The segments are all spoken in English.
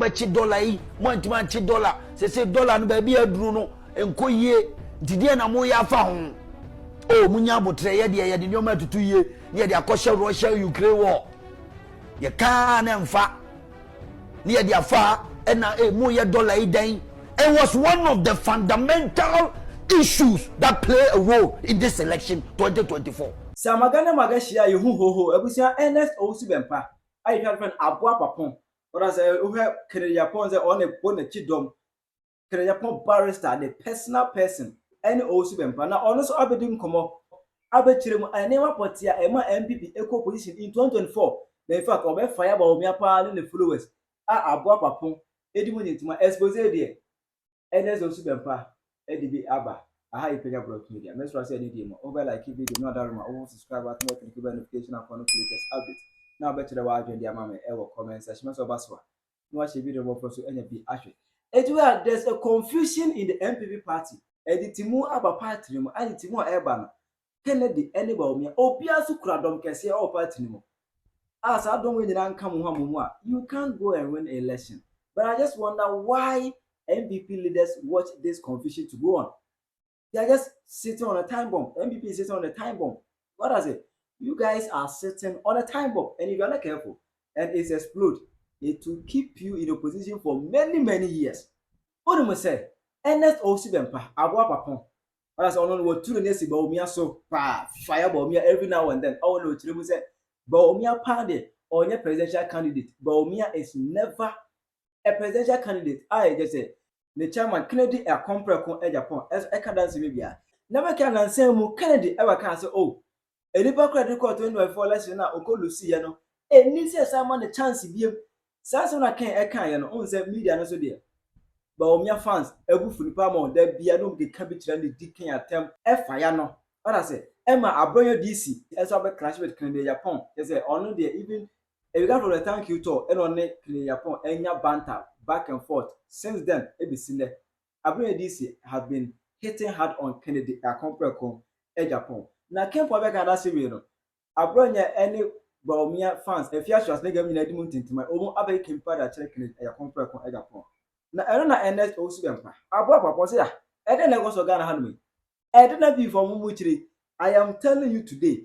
Bachi dollar yi monti dollar se dollar no ba bia duru no enko yie didie na mo ya fa ho o munya abotre ye de nyoma tutu yie ne de akoshe Russia Ukraine war ye ka na mfa ne de afa na mo ye dollar yi dan. It was one of the fundamental issues that play a role in this election 2024. Samagana magashia yehu hoho ebusia Ernest Owusu Bempah ayi friend aboa papon. What say uhe kere Japan say on a bone chidom kere Japan barrister the personal person any Owusu Bempah na ono so abedim komo abechire mu anema potia ema MPP eco position in 2024 na in fact obe fire Bawumia pa ne followers aboa papon edimu ntima exposés there Ernest Owusu Bempah edibi aba aha Penyah broadcast media make sure say any mo over like video no other room over subscribe and click the notification and follow latest updates. Now better the word and the mama ever comment section so baswa no watch video more for so any be actually there's a confusion in the MPP party editimu aba party mu editimu eba no Kennedy any Bawumia obia su kura dom kese all party mu as I don't win an come you can't go and win an election. But I just wonder why MPP leaders watch this confusion to go on. They are just sitting on a time bomb. MPP is sitting on a time bomb. What does it? You guys are sitting on a time bomb, and if you're not careful, and it's explode, it will keep you in a position for many years. What do I say? Ernest Owusu Bempah, aboa papon. As I don't know what to the Bawumia so fire Bawumia every now and then. I want to say Bawumia pande or your presidential candidate. Bawumia is never a presidential candidate. I just say the chairman Kennedy a compare con Japan as a cadence Libya. Never can say more Kennedy ever can say, oh, a liberal credit court 24 lesson now, Oko Luciano. And needs someone a chance to be a Sassona can't a kind on the media no so dear. Bawumia fans, a woof for the palm, there be a no the cabbage and the decaying attempt. Fire no. What I say, Emma Abronye DC, as I clash with Kennedy Japan. They say, only there even a regard for the thank you to and on Kennedy Japan and your banter back and forth. Since then, Ebisile, Abronye DC have been hitting hard on Kennedy a compare con Japan. Now, came for back at that severe. Abronye any Bawumia fans, if you are nigga in Edmonton to my own other came part of checking a compare con Japan. Now, I don't know Ernest Owusu Bempah. Abroad, Papa, say, I don't know what's going to happen. I don't know if from which I am telling you today,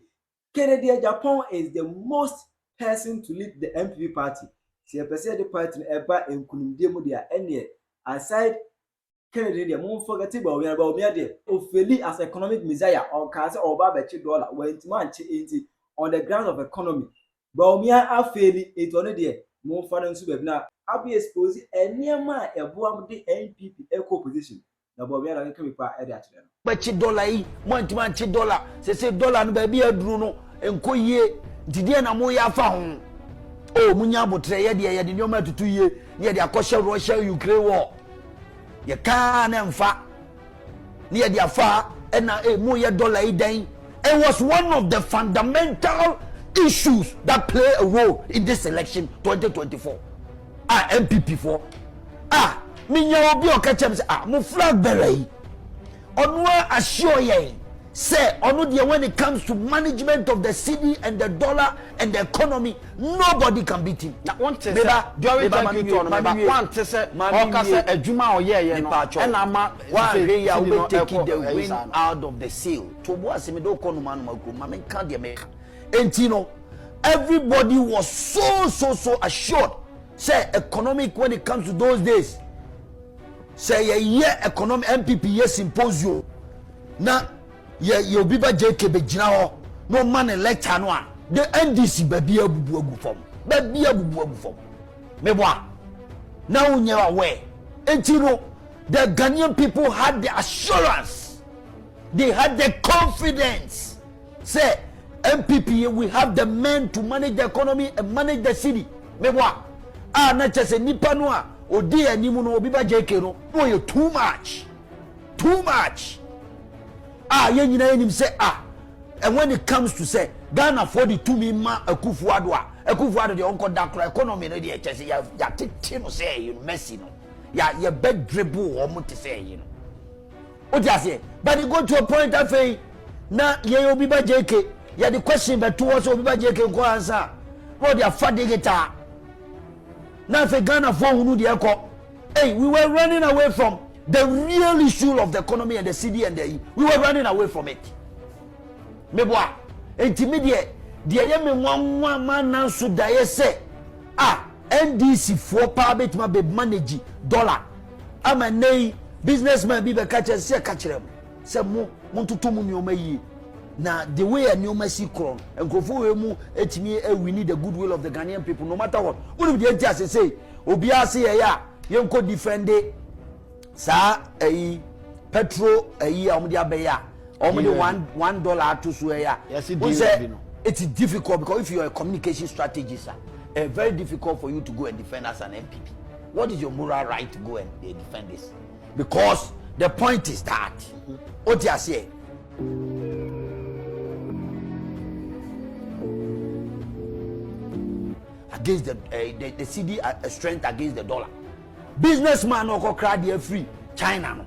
Kennedy Japan is the most person to lead the MPP party. See, a person the party ever in Kulumdia any aside Kennedy, the moon forget about Bawumia there. Ophelia as economic messiah or Casa or Babachi dollar went much on the ground of economy. Bawumia are failing it only there. More fun and now. I'll be exposed and near my above the NPP eco position. Now, Bawumia can be part of that. Bachi dollar yi monti dollar se dollar no ba bia duru no enko yie didie na mo ya fa ho o munya abotre ye de nyoma tutu yie ne de akoshe Russia Ukraine war ye ka na mfa ne de afa na mo ye dollar yi dan. It was one of the fundamental issues that play a role in this election 2024. MPP for minya obi o ka chem say mo flag bearer onwa assure ye say onu there when it comes to management of the city and the dollar and the economy, nobody can beat him. Now one say during one say oka say adwuma oyeye no and ama one day ya we taking the wind out of the sail to bo asemi do kono manu magu ma men kan de me entino everybody was so assured say economic when it comes to those days. Say a year economic MPP year symposium na ye obi ba JK be gina ho no man lecture no a the NDC baby abubu agu fom me boa na unya aware entino the Ghanaian people had the assurance, they had the confidence say MPP we have the men to manage the economy and manage the city me boa na chese nipa no a odi animu no obi ba JK no no too much ye nyina enim say and when it comes to say Ghana for the 2 million Akufo-Addo the onko dakra economy no dey chese ya tete no say you Messi no ya bed dribble o mo te say you know o ti ase but it go to a point afei na ye obi ba JK ya the question but towards obi ba JK ko answer what their father guitar na fe Ghana for hunu de ekọ. Hey, we were running away from the real issue of the economy and the city and the we were running away from it. Meboa, intimidate the yeme nwanwa man so daye say NDC for private ma be manage dollar. Ama nei businessman bi be catch say catch them. Say mo tutu mu nyoma yi. Na the way a nyoma si kron enkofo we mu etimi we need the goodwill of the Ghanaian people no matter what. Unu be dey say obi ase ya yenko defend sa petrol omudi abeya omudi $1 to so ya. Yes, it's difficult because if you are a communication strategist, very difficult for you to go and defend as an MPP. What is your moral right to go and defend this? Because the point is that what you say against the CD strength against the dollar. Businessman no cry dey free China no.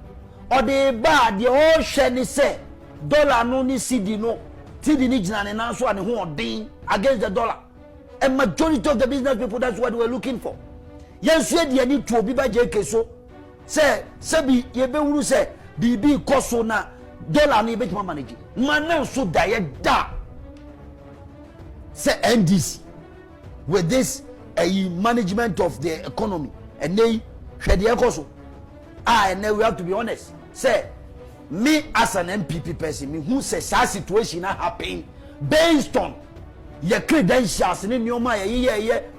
Or the bad the all share ni say dollar no ni CD no. CD ni jina na so and who odin against the dollar. A majority of the business people, that's what they were looking for. Yes, you need to be by JK so. Say, Sebi, ye be uru say, BB koso na dollar ni bet manage. Man so diet da. Say NDC with this management of the economy and they share the koso. And then we have to be honest. Say, me as an MPP person, me who says that situation happen based on your credentials in your mind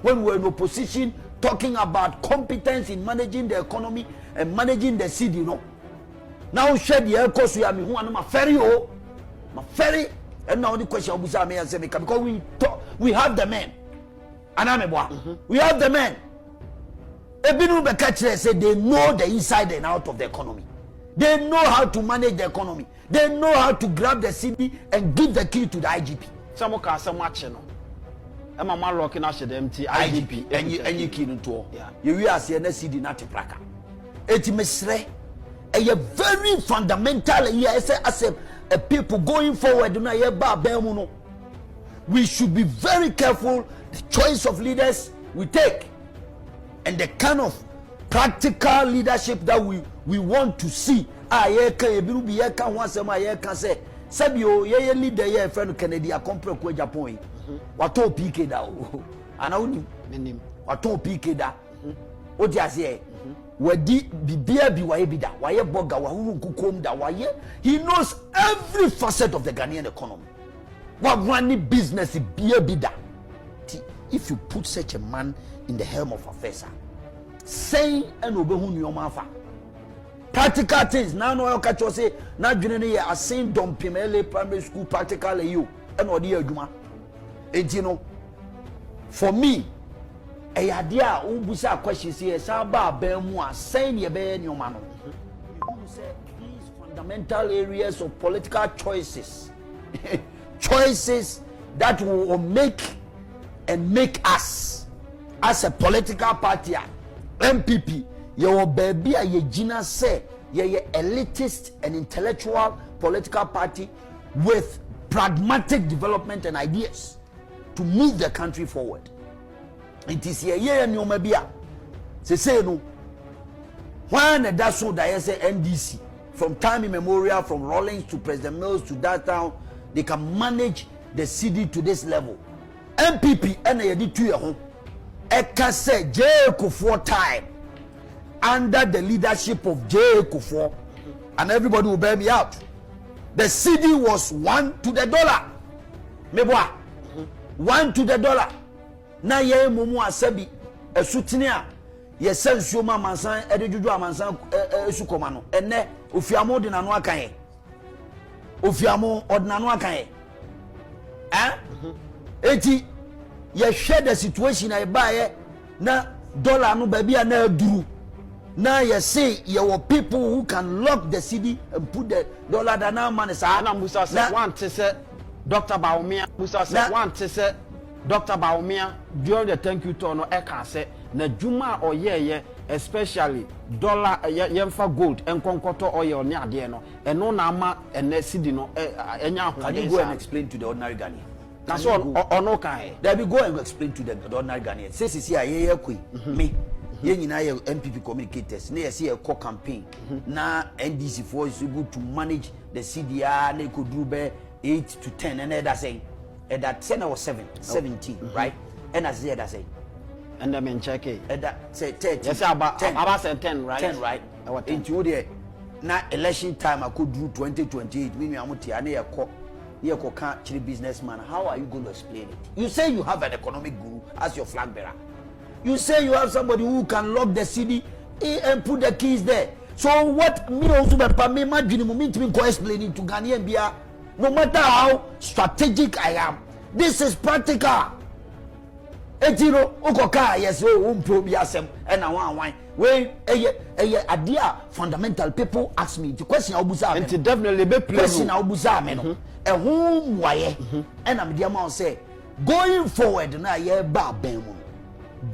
when we're in opposition talking about competence in managing the economy and managing the city, you know. Now share the air course we are me who are my ferry and now the question me say because we have the men and we have the men. Ebinu Bekachre said they know the inside and out of the economy. They know how to manage the economy. They know how to grab the city and give the key to the IGP. Some ka some watch no e mama locking at the MT IGP any key to you we are seeing the CD not plaka eti mesre a very fundamental here as a people going forward na ye ba mu no we should be very careful the choice of leaders we take and the kind of practical leadership that we want to see ye kan e biru bi ye kan ho asem ye kan say Sabio, ye leader ye friend Kennedy a compre ko Japan. Wato PK da o. Ana uni menim. Wato PK da. O dia se wadi bibia bi waye bi da. Waye boga wa huru kukom da waye. He knows every facet of the Ghanaian economy. Wa running business bia bi da. If you put such a man in the helm of affairs, saying and obehu nyoma afa. Practical things now no catch you say na dwene ye asen dompimele primary school practical you and odi adwuma enti no for me e yade a ubusa question say sa ba ban mu asen ye be nyoma no you say these fundamental areas of political choices choices that will make us as a political party MPP your baby a ye gina say ye elitist and intellectual political party with pragmatic development and ideas to move the country forward. It is ye nyoma bia say no when that so that say NDC from time immemorial from Rawlings to President Mills to that town they can manage the city to this level. MPP and ye di tu ye ho e ka say J Kufuor time under the leadership of J. Kufuor, and everybody will bear me out. The CD was $1 to the dollar. Meboa, $1 to the dollar. Na ye mumu asebi esutinia ye sensuo ma mansan edejuju amansan esukoma no enne ofiamo de nanu akan ye ofiamo odnanu akan ye eti ye share the situation na ba ye na dollar no ba bia na aduru. Now you see your people who can lock the city and put the dollar down money. Sana Musa said one to say Dr. Bawumia. Musa said one to say Dr. Bawumia during the thank you to no eka say na juma or ye especially dollar yemfa gold and konkoto oil ni ade no eno na ama ene city no enya ho. Can you go and explain to the ordinary Ghanaian? That's all no kai. There we go and explain to the ordinary Ghanaians. Say see here me. Ye nyina ye MPP communicators. Na say a co campaign. Na NDC for is able to manage the CDR na could do be 8 to 10 and that saying that 10 or 17, right? And as that say. And I mean check it. That say 30. Yes, about 10, right? 10, right? Into there. Na election time I could do 2028. Me amuti ane ye ko can't businessman. How are you going to explain it? You say you have an economic guru as your flag bearer. You say you have somebody who can lock the city and put the keys there. So what me also me imagine me to explain it to Ghanaian Bia. No matter how strategic I am, this is practical. Etino okoka yes probiasem and I want when idea fundamental people ask me the question obuza me. And definitely be question obuza me no. E hu waye and am the man say going forward na ye ba ben mu.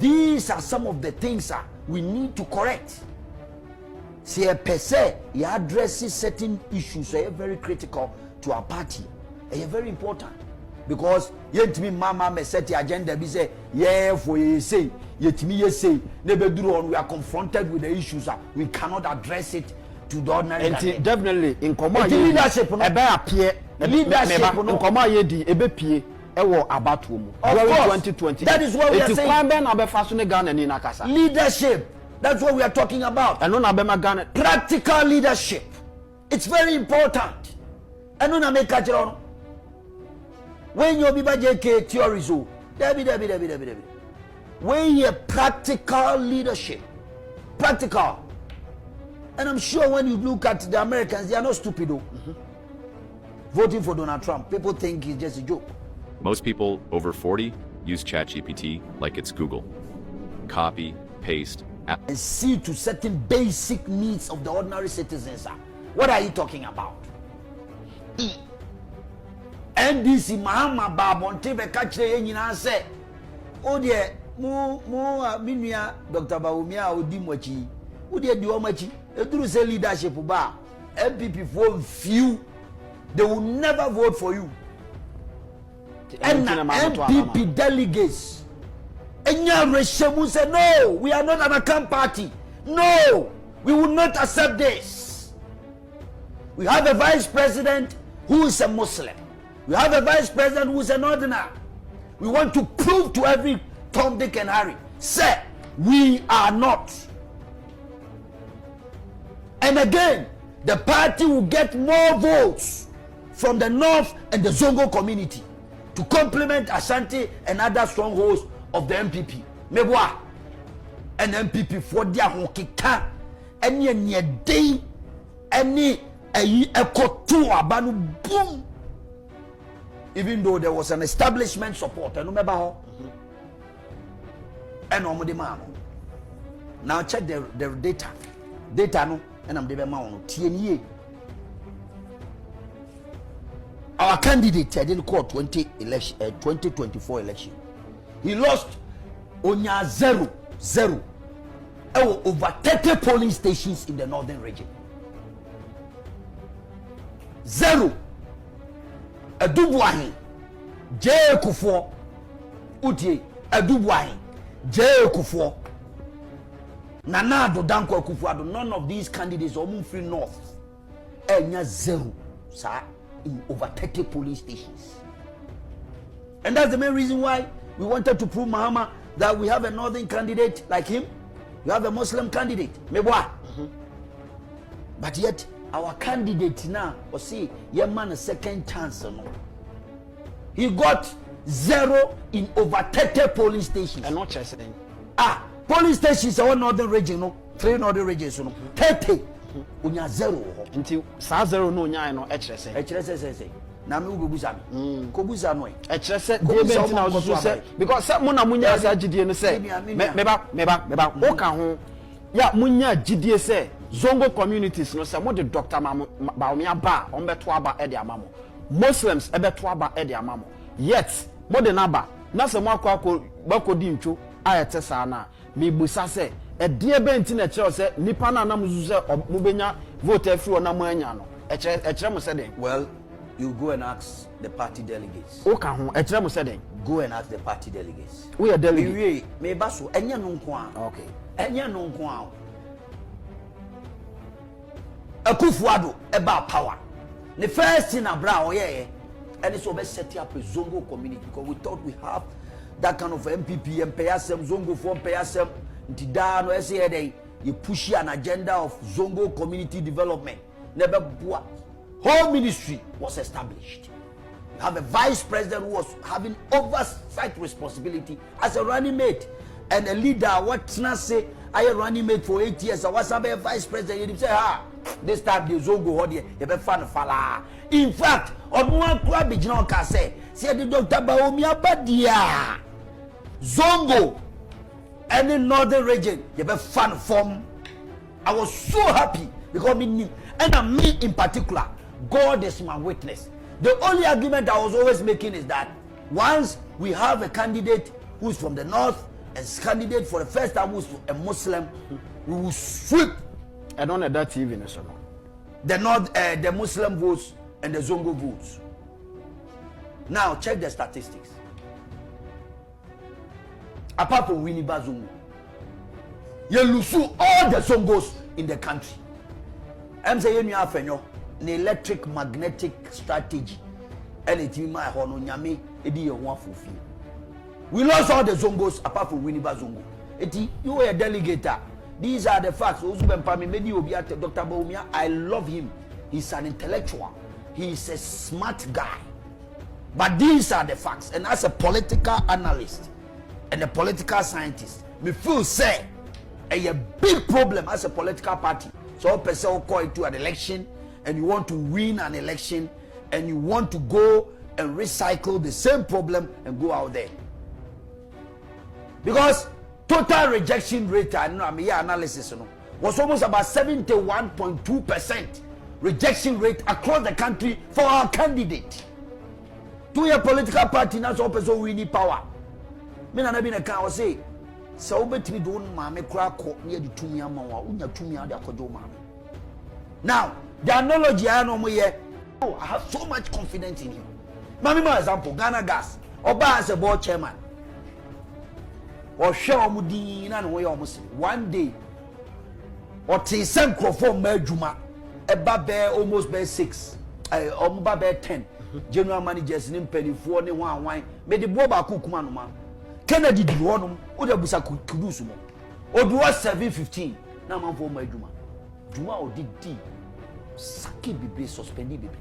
These are some of the things we need to correct. See, per se, he addresses certain issues that are very critical to our party. They are very important. Because, yet me mama me set the agenda, be say, yeah, for you say, yet me you say, never do on, we are confronted with the issues, we cannot address it to the ordinary. And definitely, in command, leadership, leadership, in command, ye about 2020. That is what we are saying. Leadership. That's what we are talking about. Practical leadership. It's very important. When you be JK theories, when you practical leadership, practical. And I'm sure when you look at the Americans, they are not stupid though. Voting for Donald Trump, people think it's just a joke. Most people over 40 use ChatGPT like it's Google. Copy, paste, and see to certain basic needs of the ordinary citizens. What are you talking about? NDC Mahama Babonte Bekachre Yina say, oh dear, Minia, Dr. Bawumia Odimochi, who dear Duomachi, a true say leadership bar, MPP vote few, they will never vote for you. And MPP delegates and Reshemu said, no, we are not an account party. No, we will not accept this. We have a vice president who is a Muslim. We have a vice president who is an ordinary. We want to prove to every Tom, Dick and Harry, say, we are not. And again, the party will get more votes from the North and the Zongo community to complement Ashanti and other strongholds of the MPP. Meboa and MPP for their hokika any day any ekotu abanu boom. Even though there was an establishment support, and remember how and now check the data no and I'm the TNA. Our candidate didn't call 2024 election. He lost onya 0 over 30 polling stations in the northern region. 0. Adubuahin J Kufuor Utie Adubuahin J Kufuor Nana Dodanko Kufuor. None of these candidates are free north. Enya 0 sir in over 30 polling stations. And that's the main reason why we wanted to prove Mahama that we have a northern candidate like him. We have a Muslim candidate. Meboa. But yet our candidate now, or see, your man a second chance. No? He got 0 in over 30 polling stations. And not just saying. Polling stations are one northern region, no? 3 northern regions, no? 30. Unya 0. Until 0 no nya no HSS. Na me ubebuza me. Ko buza no e. HSS dey bent na so say because say mo na munya asa gidie no say meba o ka ho ya munya gidie say Zongo communities no say mo de Dr. Bawumia ba on beto aba e de amamo. Muslims e beto aba e de amamo. Yet mo de naba na say mo akọ bakodi ntwo ayete sa na me busa say e de bent na kire say nipa na na muzu say mo benya vote free na mo anya no e kire mo say den. Well, You go and ask the party delegates. Okay, ho said go and ask the party delegates. We are delegate. Me baso enya no nko a. Okay. Enya no nko a. Akufuado eba power. The first thing abra oye and it's over set up a Zongo community because we thought we have that kind of MPP and payasem Zongo for payasem ntida no say dey you push an agenda of Zongo community development. Never bua. Whole ministry was established. You have a vice president who was having oversight responsibility as a running mate and a leader. What not say I a running mate for 8 years. I was a vice president. You say, this time the Zongo hold you be fan fala. In fact, on one club regional can say the Dr. Bawumia Abronye Zongo and the northern region you be fan from. I was so happy because me and me in particular, God is my witness. The only argument I was always making is that once we have a candidate who's from the north and candidate for the first time who's a Muslim, we will sweep. And on that TV national. The north, the Muslim votes and the Zongo votes. Now check the statistics. Apart from Winnie Bazungu, you lose all the Zongos in the country. I'm saying you have an electric magnetic strategy. Anything my hono nyame edi one fulfill. We lost all the Zongos apart from Winnie Bazungu. You were a delegate. These are the facts. Owusu Bempah me medi obi at Dr. Bawumia. I love him. He's an intellectual. He's a smart guy. But these are the facts. And as a political analyst and a political scientist, me feel say a big problem as a political party. So a person will call into an election and you want to win an election and you want to go and recycle the same problem and go out there. Because total rejection rate, I know I'm here analysis, was almost about 71.2% rejection rate across the country for our candidate. To your political party, now so person we need power. Me na be na kan say so obetimi do maame kura ko near the 2 year man wa unya 2 year dey akojo maame. Now the analogy I know I have so much confidence in him. Mami for example, Ghana Gas oba as a board chairman or share omudi na no way almost one day or ti sem crofo ma adwuma eba be almost be 6 omba be 10 general managers ni mpanifo ne ho anwan me de bo ba kokuma no ma Kennedy di honum o de busa kudusu mo odu 715 na manfo ma adwuma dwuma odidi saki bibi suspendi bibi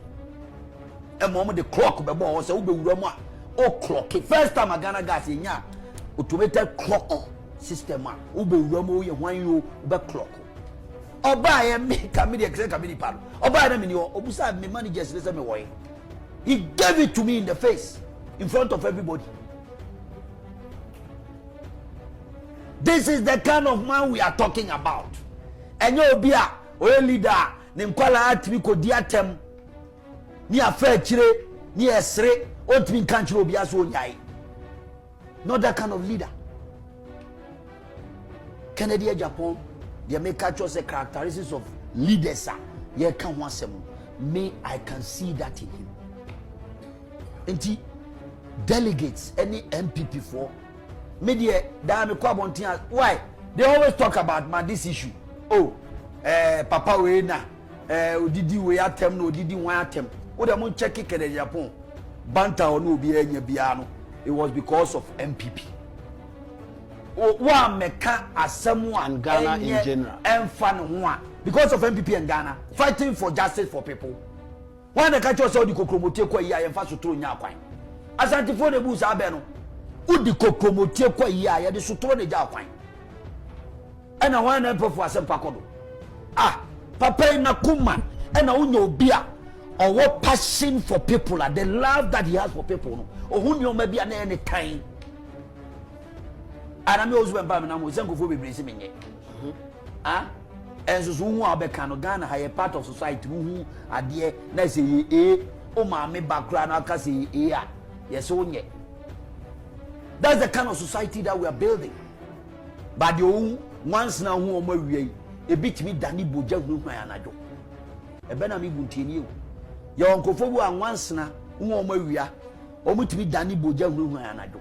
e mo the clock be bo say wo be wura mu a o clock first time Ghana Gas nya automated clock system a wo be wura mu ye hwan yo be clock oba ye me kamidi exec kamidi palo oba na me ni obusa me managers say me wo he gave it to me in the face in front of everybody. This is the kind of man we are talking about. And you be a leader, Nimkwala atmi ko diatem, ni afe chire, ni esre, otmi kanchiro bi aso nyai. Not that kind of leader. Canada, Japan, they make us a characteristics of leaders. Ye can want some. Me, I can see that in him. And delegates, any MPP for media why they always talk about this issue. Papa we na odidi we atem no odidi wan atem wo dem check Canada Japan banta ono obi anya bia no it was because of MPP wa meka asem and Ghana in general emfa no ho because of MPP and Ghana fighting for justice for people when the catch us all the kokromotie kwa iya emfa so tro nya akwan asantifo ne bu sa be no udi kokromotie kwa iya ya de so tro ne ja akwan ena wan na emfa asem pakodo papa na kuma ena unyo obi a owo passion for people and the love that he has for people no ohun ma bia na any time ana me Owusu Bempah me na mo zenkofo bebrese menye enso so hu abeka no Ghana ha part of society hu ade na say o ma me bakra na aka say a yes onye. That's the kind of society that we are building. But you once now hu o ma wie e bitimi dani boja hu hwan anajo e be na me buntieni Your uncle for one once na umawia, or to be Danny Boja Anado.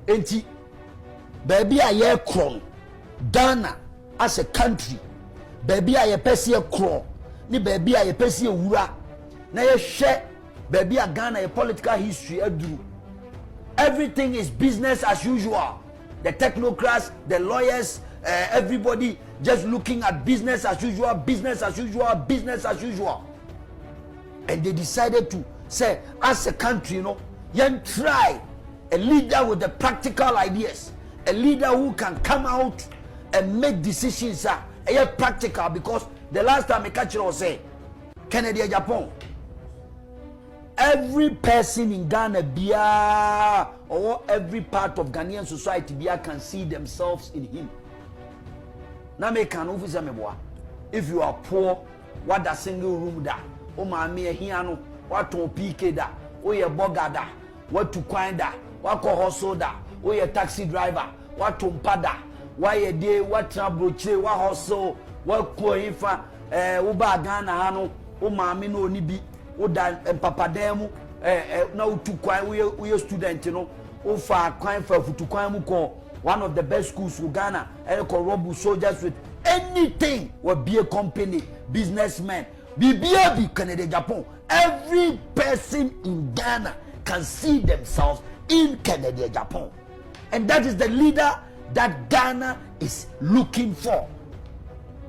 Enti, baby, I hear cron, Ghana as a country, baby, I a cron, ni baby, I a wura, na ye share, baby, a Ghana a political history, everything is business as usual. The technocrats, the lawyers, everybody just looking at business as usual, business as usual, business as usual. And they decided to say, as a country, you try a leader with the practical ideas, a leader who can come out and make decisions practical. Because the last time I catch it was say, Kennedy, Japan. Every person in Ghana, Bia, or every part of Ghanaian society, Bia, can see themselves in him. Now, if you are poor, what a single room da, o mami hiano, what to PK da, o ye boga da, what to coin da, what ko hustle da, o ye taxi driver, what to pada, why a day, what trouble, what hustle, what ko infa, uba Ghana hano, o mami no nibi. Oda papademu na utu kwan we student o fa kwan fa futu kwan mu ko one of the best schools in Ghana ko rob soldiers with anything will be a company businessman be Canada Japan. Every person in Ghana can see themselves in Canada Japan, and that is the leader that Ghana is looking for.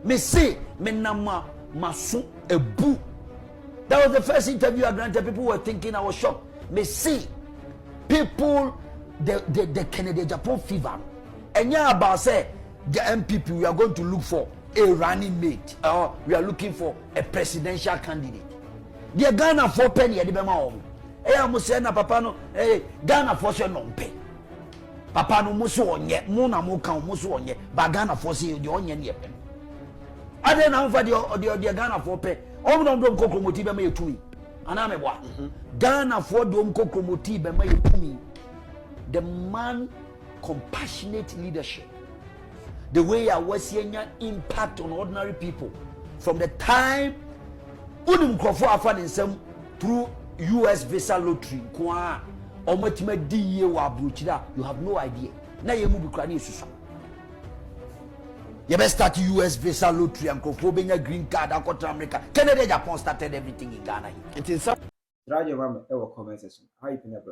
Me say me nama masu ebu. That was the first interview I granted. People were thinking I was shocked. Me see people the Canada Japan fever. And yeah, about say the MPP we are going to look for a running mate, or we are looking for a presidential candidate. The Ghana for Penyah the bema om. I say na papa no Ghana for say no pay. Papa no muso onye mo na mo kan muso onye ba Ghana for say the onye ne pen. Ade na for the Ghana for pay. Ghana for the man compassionate leadership. The way I was seeing impact on ordinary people from the time through US visa lottery. You have no idea. Now you move you better start US visa lottery and a green card and to America. Canada, Japan started everything in Ghana. It is some. How you Penyah Media.